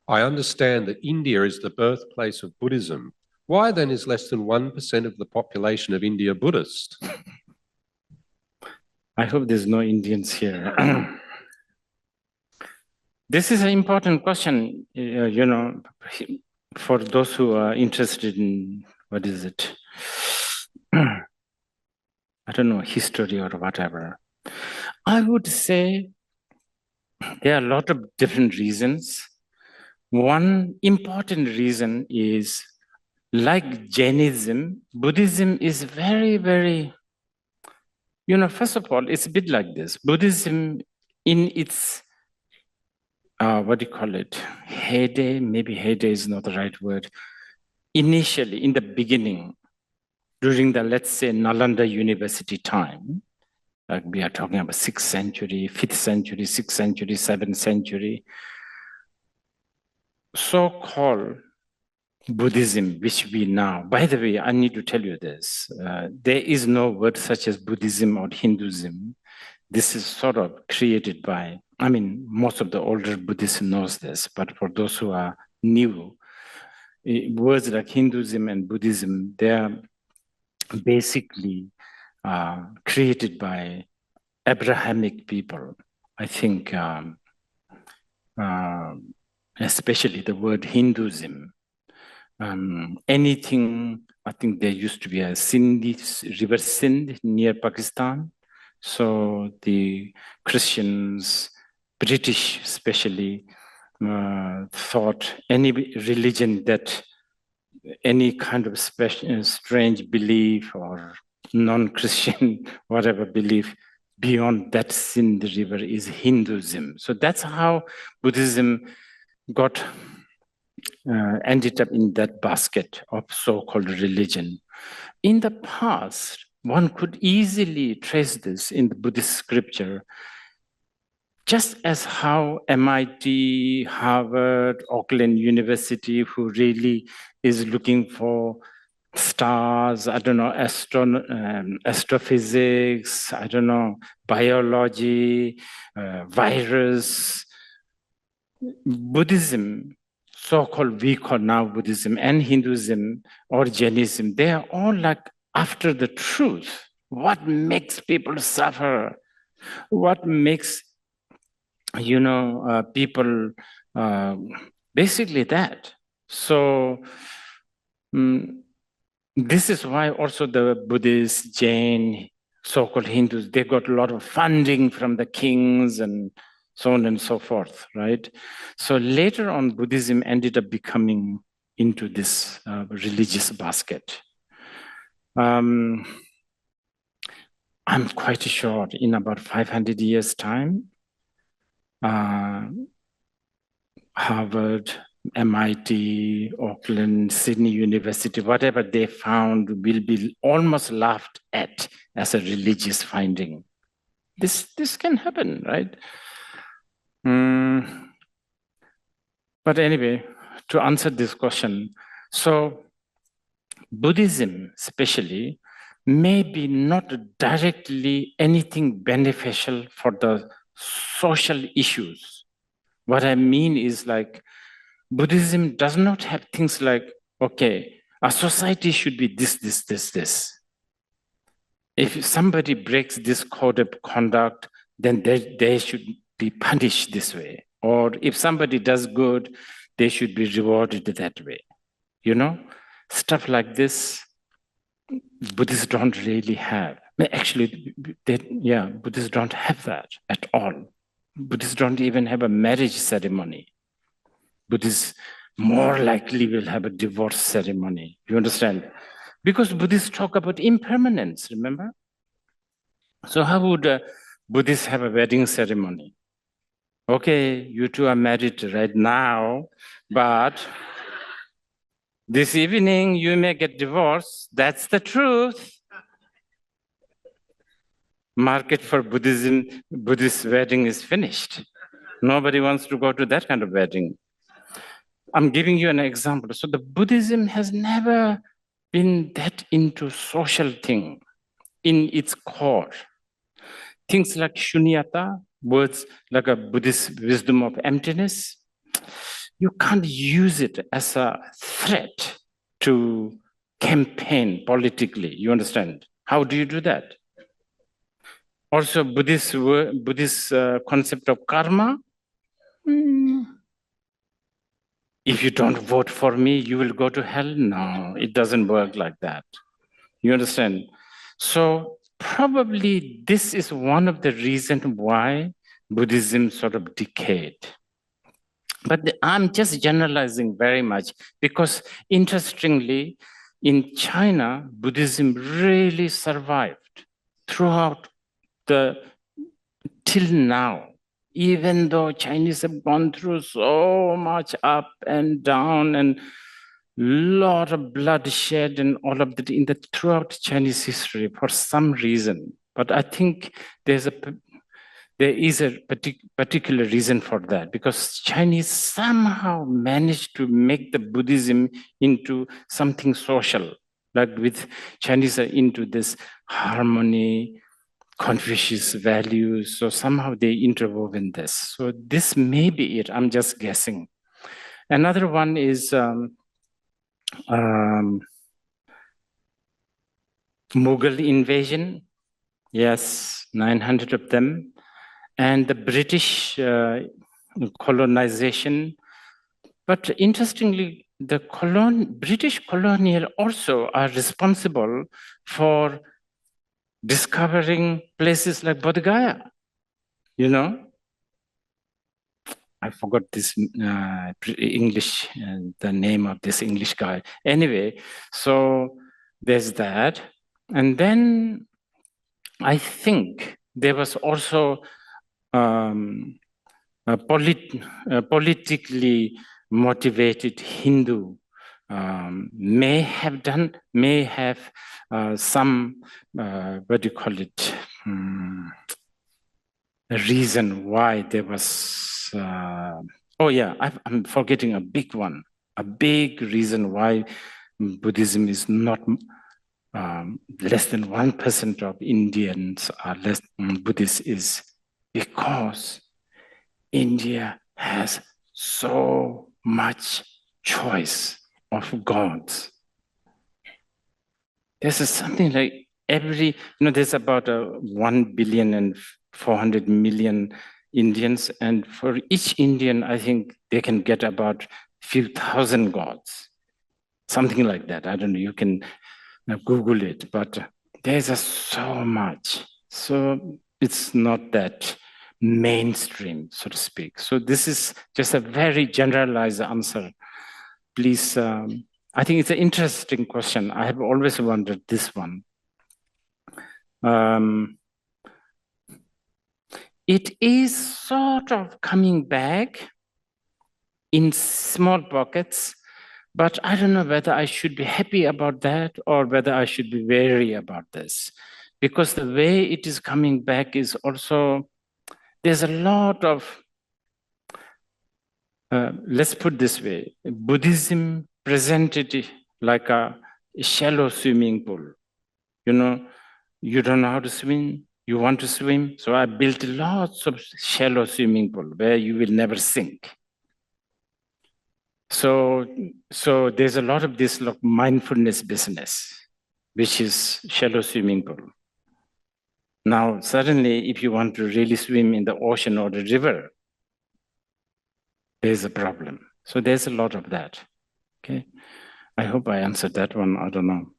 I understand that India is the birthplace of Buddhism. Why then is less than 1% of the population of India Buddhist? I hope there's no Indians here. This is an important question, for those who are interested in, what is it? I don't know, history or whatever. I would say there are a lot of different reasons. One important reason is, like Jainism, Buddhism is very, very, first of all, it's a bit like this. Buddhism in its, heyday, maybe heyday is not the right word. Initially, in the beginning, during the, let's say, Nalanda University time, like we are talking about 6th century, 5th century, 6th century, 7th century, so-called Buddhism, which we now, by the way, I need to tell you this, there is no word such as Buddhism or Hinduism. This is sort of created by, most of the older Buddhists knows this, but for those who are new, words like Hinduism and Buddhism, they are basically created by Abrahamic people. I think, especially the word Hinduism. Anything, I think there used to be a Sindhi, River Sindh near Pakistan. So the Christians, British especially, thought any religion that any kind of special, strange belief or non-Christian, whatever belief beyond that Sindh river is Hinduism. So that's how Buddhism got ended up in that basket of so-called religion. In the past, one could easily trace this in the Buddhist scripture, just as how MIT, Harvard, Auckland University, who really is looking for stars, I don't know, astrophysics, I don't know, biology, virus, Buddhism, so-called we call now Buddhism and Hinduism or Jainism, they are all like after the truth. What makes people suffer? What makes, people, basically that. So this is why also the Buddhist, Jain, so-called Hindus, they got a lot of funding from the kings and so on and so forth, right? So later on, Buddhism ended up becoming into this religious basket. I'm quite sure in about 500 years' time, Harvard, MIT, Auckland, Sydney University, whatever they found will be almost laughed at as a religious finding. This can happen, right? But anyway, to answer this question, so Buddhism especially may be not directly anything beneficial for the social issues. What I mean is like Buddhism does not have things like, okay, a society should be this, this, this, this. If somebody breaks this code of conduct, then they should be punished this way. Or if somebody does good, they should be rewarded that way. Stuff like this, Buddhists don't really have. Actually, Buddhists don't have that at all. Buddhists don't even have a marriage ceremony. Buddhists more likely will have a divorce ceremony. You understand? Because Buddhists talk about impermanence, remember? So how would Buddhists have a wedding ceremony? Okay, you two are married right now, but this evening you may get divorced. That's the truth. Market for Buddhist wedding is finished. Nobody wants to go to that kind of wedding. I'm giving you an example. So the Buddhism has never been that into social thing in its core. Things like shunyata, words like a Buddhist wisdom of emptiness, you can't use it as a threat to campaign politically. You understand? How do you do that? Also, Buddhist concept of karma. If you don't vote for me, you will go to hell. No, it doesn't work like that. You understand? So probably this is one of the reasons why Buddhism sort of decayed. But I'm just generalizing very much because interestingly, in China, Buddhism really survived throughout till now. Even though Chinese have gone through so much up and down and lot of bloodshed and all of that throughout Chinese history for some reason. But I think there is a particular reason for that, because Chinese somehow managed to make the Buddhism into something social. Like with Chinese are into this harmony, Confucius values, so somehow they interwove in this. So this may be it, I'm just guessing. Another one is Mughal invasion. Yes, 900 of them. And the British colonization. But interestingly, the British colonial also are responsible for discovering places like Bodh Gaya. You know, I forgot this English, the name of this English guy. Anyway, so there's that. And then I think there was also a politically motivated Hindu may have some, what do you call it, a reason why there was, oh yeah, I'm forgetting a big one. A big reason why Buddhism is not less than 1% of Indians are less Buddhist is because India has so much choice of gods. There's something like there's about 1,400,000,000 Indians, and for each Indian, I think they can get about a few thousand gods, something like that. I don't know, you can Google it, but there's so much. So it's not that mainstream, so to speak. So this is just a very generalized answer. Please, I think it's an interesting question. I have always wondered this one. It is sort of coming back in small pockets, but I don't know whether I should be happy about that or whether I should be wary about this. Because the way it is coming back is also, there's a lot of, let's put this way, Buddhism presented it like a shallow swimming pool. You know, you don't know how to swim, you want to swim. So I built lots of shallow swimming pool where you will never sink. So there's a lot of this mindfulness business, which is shallow swimming pool. Now, suddenly, if you want to really swim in the ocean or the river, there's a problem. So there's a lot of that, okay? I hope I answered that one, I don't know.